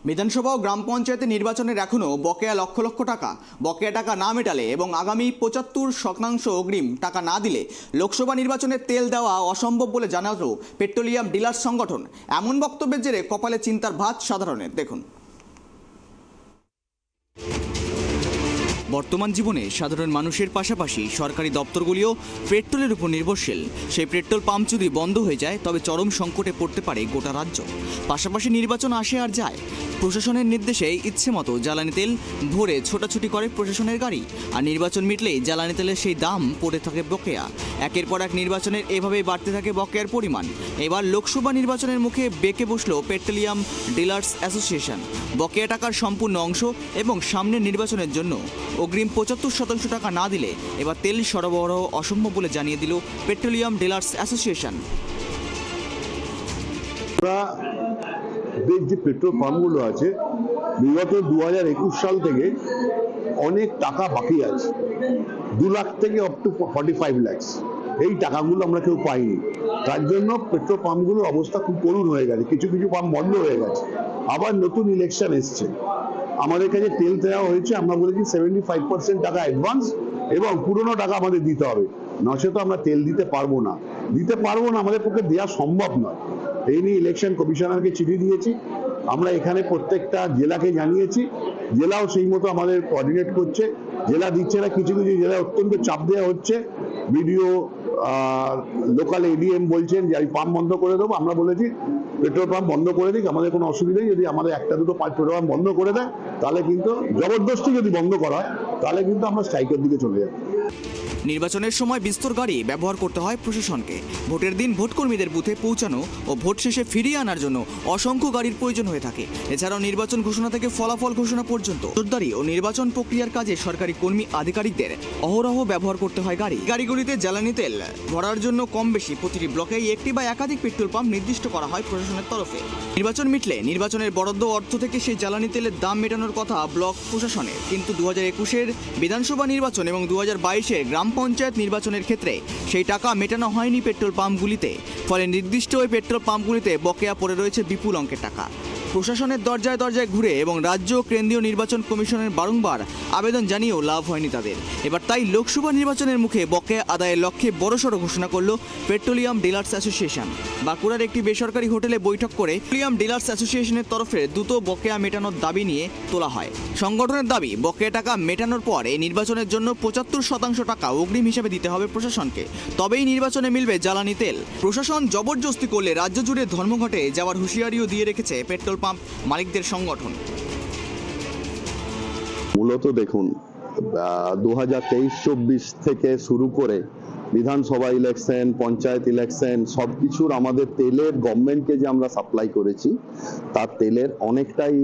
বিধানসভা ও গ্রাম পঞ্চায়েতের নির্বাচনের এখনও বকেয়া লক্ষ লক্ষ টাকা বকেয়া টাকা না মেটালে এবং আগামী ৭৫% অগ্রিম টাকা না দিলে লোকসভা নির্বাচনে তেল দেওয়া অসম্ভব বলে জানালো পেট্রোলিয়াম ডিলার্স সংগঠন। এমন বক্তব্যের জেরে কপালে চিন্তার ভাঁজ সাধারণের। দেখুন, বর্তমান জীবনে সাধারণ মানুষের পাশাপাশি সরকারি দপ্তরগুলিও পেট্রোলের উপর নির্ভরশীল। সেই পেট্রোল পাম্প যদি বন্ধ হয়ে যায় তবে চরম সংকটে পড়তে পারে গোটা রাজ্য। পাশাপাশি নির্বাচন আসে আর যায়, প্রশাসনের নির্দেশে ইচ্ছে মতো জ্বালানি তেল ভরে ছোটাছুটি করে প্রশাসনের গাড়ি, আর নির্বাচন মিটলেই জ্বালানি তেলের সেই দাম পড়ে থাকে বকেয়া। একের পর এক নির্বাচনের এভাবেই বাড়তে থাকে বকেয়ার পরিমাণ। এবার লোকসভা নির্বাচনের মুখে বেঁকে বসল পেট্রোলিয়াম ডিলার্স অ্যাসোসিয়েশন। বকেয়া টাকার সম্পূর্ণ অংশ এবং সামনের নির্বাচনের জন্য অগ্রিম ৭৫% টাকা না দিলে এবার তেল সরবরাহ অসম্ভব বলে জানিয়ে দিল পেট্রোলিয়াম ডিলার্স অ্যাসোসিয়েশন। যে পেট্রোল পাম্পগুলো আছে বিগত 2021 সাল থেকে অনেক টাকা বাকি আছে, 2 লাখ থেকে আপ টু 45 লাখ। এই টাকাগুলো আমরা কেউ পাইনি। তার জন্য পেট্রোল পাম্পগুলোর অবস্থা খুব করুণ হয়ে গেছে। কিছু কিছু পাম্প বন্ধ হয়ে গেছে। আবার নতুন ইলেকশন এসছে, আমাদের কাছে তেল দেওয়া হয়েছে। আমরা বলেছি 75% টাকা অ্যাডভান্স এবং পুরোনো টাকা আমাদের দিতে হবে, নচেত আমরা তেল দিতে পারবো না। আমাদের পক্ষে দেওয়া সম্ভব নয়। এই নিয়ে ইলেকশন কমিশনারকে চিঠি দিয়েছি। আমরা এখানে প্রত্যেকটা জেলাকে জানিয়েছি, জেলাও সেই মতো আমাদের কোঅর্ডিনেট করছে। জেলা দিচ্ছে না, কিছু কিছু জেলায় অত্যন্ত চাপ দেওয়া হচ্ছে। বিডিও লোকাল এডিএম বলছেন যে আমি পাম্প বন্ধ করে দেবো। আমরা বলেছি পেট্রোল পাম্প বন্ধ করে দিক, আমাদের কোনো অসুবিধা নেই। যদি আমাদের একটা দুটো পেট্রোল পাম্প বন্ধ করে দেয় তাহলে কিন্তু জবরদস্তি যদি বন্ধ করা হয় তাহলে কিন্তু আমরা স্ট্রাইকের দিকে চলে যাব। নির্বাচনের সময় বিস্তর গাড়ি ব্যবহার করতে হয় প্রশাসনকে। ভোটের দিন ভোটকর্মীদের বুথে পৌঁছানো ও ভোট শেষে ফিরিয়ে আনার জন্য অসংখ্য গাড়ির প্রয়োজন হয়ে থাকে। এছাড়াও নির্বাচন ঘোষণা থেকে ফলাফল ঘোষণা পর্যন্ত নজরদারি ও নির্বাচন প্রক্রিয়ার কাজে সরকারি কর্মী আধিকারিকদের অহরহ ব্যবহার করতে হয় গাড়িগুলিতে জ্বালানি তেল ভরার জন্য কম বেশি প্রতিটি ব্লকেই একটি বা একাধিক পেট্রোল পাম্প নির্দিষ্ট করা হয় প্রশাসনের তরফে। নির্বাচন মিটলে নির্বাচনের বরাদ্দ অর্থ থেকে সেই জ্বালানি তেলের দাম মেটানোর কথা ব্লক প্রশাসনের, কিন্তু 2021-এর বিধানসভা নির্বাচন এবং 2022-এর গ্রাম পঞ্চায়েত নির্বাচনের ক্ষেত্রে সেই টাকা মেটানো হয়নি পেট্রোল পাম্পগুলিতে। ফলে নির্দিষ্ট ওই পেট্রোল পাম্পগুলিতে বকেয়া পড়ে রয়েছে বিপুল অঙ্কের টাকা। প্রশাসনের দরজায় দরজায় ঘুরে এবং রাজ্য কেন্দ্রীয় নির্বাচন কমিশনের বারংবার আবেদন জানিয়েও লাভ হয়নি তাদের। এবার তাই লোকসভা নির্বাচনের মুখে বকেয়া আদায়ের লক্ষ্যে বড়সড় ঘোষণা করল পেট্রোলিয়াম ডিলার্স অ্যাসোসিয়েশন। বাঁকুড়ার একটি বেসরকারি হোটেলে বৈঠক করে পেট্রোলিয়াম ডিলার্স অ্যাসোসিয়েশনের তরফে দ্রুত বকেয়া মেটানোর দাবি নিয়ে তোলা হয়। সংগঠনের দাবি, বকেয়া টাকা মেটানোর পর এই নির্বাচনের জন্য ৭৫% টাকা অগ্রিম হিসেবে দিতে হবে প্রশাসনকে, তবেই নির্বাচনে মিলবে জ্বালানি তেল। প্রশাসন জবরদস্তি করলে রাজ্য জুড়ে ধর্মঘটে যাওয়ার হুঁশিয়ারিও দিয়ে রেখেছে পেট্রোল পাম্প মালিকদের সংগঠন। মূলত দেখুন, 2023-24 থেকে শুরু করে বিধানসভা ইলেকশন, পঞ্চায়েত ইলেকশন সবকিছুর আমাদের তেলের গভর্নমেন্টকে যে আমরা সাপ্লাই করেছি তার তেলের অনেকটাই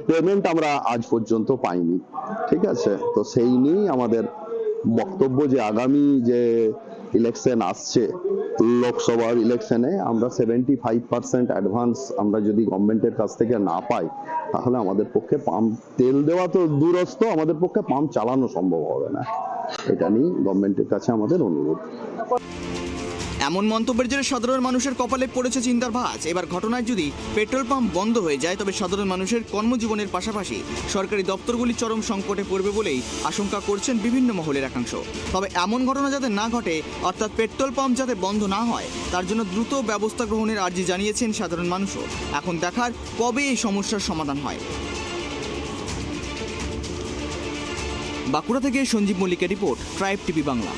পেমেন্ট আমরা আজ পর্যন্ত পাইনি। ঠিক আছে, তো সেই নিয়েই আমাদের বক্তব্য যে আগামী যে ইলেকশন আসছে লোকসভার ইলেকশনে আমরা 75% অ্যাডভান্স আমরা যদি গভর্নমেন্টের কাছ থেকে না পাই তাহলে আমাদের পক্ষে পাম্প তেল দেওয়া তো দূরস্থ, আমাদের পক্ষে পাম্প চালানো সম্ভব হবে না। এটা নিয়ে গভর্নমেন্টের কাছে আমাদের অনুরোধ। এমন মন্তব্যের জন্য সাধারণ মানুষের কপালে পড়েছে চিন্তার ভাঁজ। এবার ঘটনায় যদি পেট্রোল পাম্প বন্ধ হয়ে যায় তবে সাধারণ মানুষের কর্মজীবনের পাশাপাশি সরকারি দপ্তরগুলি চরম সংকটে পড়বে বলেই আশঙ্কা করছেন বিভিন্ন মহলের একাংশ। তবে এমন ঘটনা যাতে না ঘটে, অর্থাৎ পেট্রোল পাম্প যাতে বন্ধ না হয়, তার জন্য দ্রুত ব্যবস্থা গ্রহণের আর্জি জানিয়েছেন সাধারণ মানুষও। এখন দেখার কবে এই সমস্যার সমাধান হয়। বাঁকুড়া থেকে সঞ্জীব মল্লিকের রিপোর্ট, ট্রাইব টিভি বাংলা।